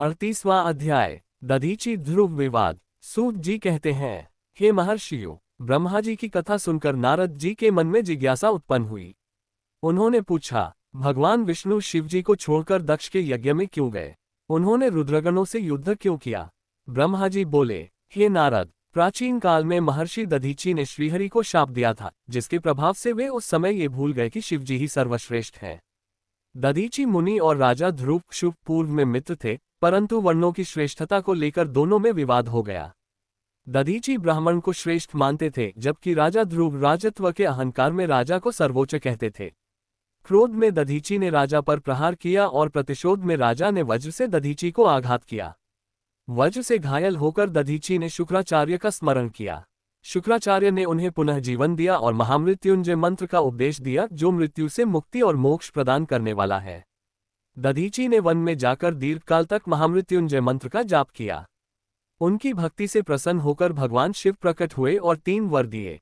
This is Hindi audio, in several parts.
38वां अध्याय। दधीचि ध्रुव विवाद। सूत जी कहते हैं, हे महर्षियों, ब्रह्मा जी की कथा सुनकर नारद जी के मन में जिज्ञासा उत्पन्न हुई। उन्होंने पूछा, भगवान विष्णु शिव जी को छोड़कर दक्ष के यज्ञ में क्यों गए? उन्होंने रुद्रगणों से युद्ध क्यों किया? ब्रह्मा जी बोले, हे नारद, प्राचीन काल में महर्षि दधीचि ने श्रीहरि को शाप दिया था, जिसके प्रभाव से वे उस समय ये भूल गए कि शिव जी ही सर्वश्रेष्ठ हैं। दधीचि मुनि और राजा ध्रुव क्षुभ पूर्व में मित्र थे, परंतु वर्णों की श्रेष्ठता को लेकर दोनों में विवाद हो गया। दधीचि ब्राह्मण को श्रेष्ठ मानते थे, जबकि राजा ध्रुव राजत्व के अहंकार में राजा को सर्वोच्च कहते थे। क्रोध में दधीचि ने राजा पर प्रहार किया और प्रतिशोध में राजा ने वज्र से दधीचि को आघात किया। वज्र से घायल होकर दधीचि ने शुक्राचार्य का स्मरण किया। शुक्राचार्य ने उन्हें पुनः जीवन दिया और महामृत्युंजय मंत्र का उपदेश दिया, जो मृत्यु से मुक्ति और मोक्ष प्रदान करने वाला है। दधीचि ने वन में जाकर दीर्घकाल तक महामृत्युंजय मंत्र का जाप किया। उनकी भक्ति से प्रसन्न होकर भगवान शिव प्रकट हुए और 3 वर दिए।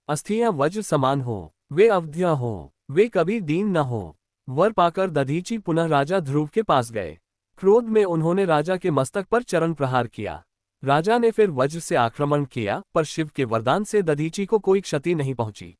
अस्थियां वज्र समान हो, वे अवध्य हो, वे कभी दीन न हो। वर पाकर दधीचि पुनः राजा ध्रुव के पास गए। क्रोध में उन्होंने राजा के मस्तक पर चरण प्रहार किया। राजा ने फिर वज्र से आक्रमण किया, पर शिव के वरदान से दधीचि को कोई क्षति नहीं पहुंची।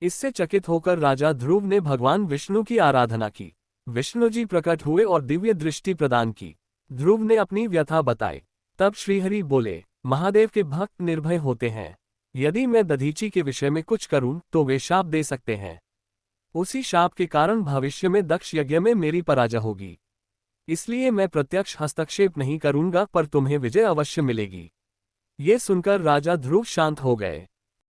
इससे चकित होकर राजा ध्रुव ने भगवान विष्णु की आराधना की। विष्णु जी प्रकट हुए और दिव्य दृष्टि प्रदान की। ध्रुव ने अपनी व्यथा बताई। तब श्रीहरि बोले, महादेव के भक्त निर्भय होते हैं। यदि मैं दधीचि के विषय में कुछ करूं तो वे शाप दे सकते हैं। उसी शाप के कारण भविष्य में दक्ष यज्ञ में मेरी पराजय होगी। इसलिए मैं प्रत्यक्ष हस्तक्षेप नहीं करूंगा, पर तुम्हें विजय अवश्य मिलेगी। ये सुनकर राजा ध्रुव शांत हो गए।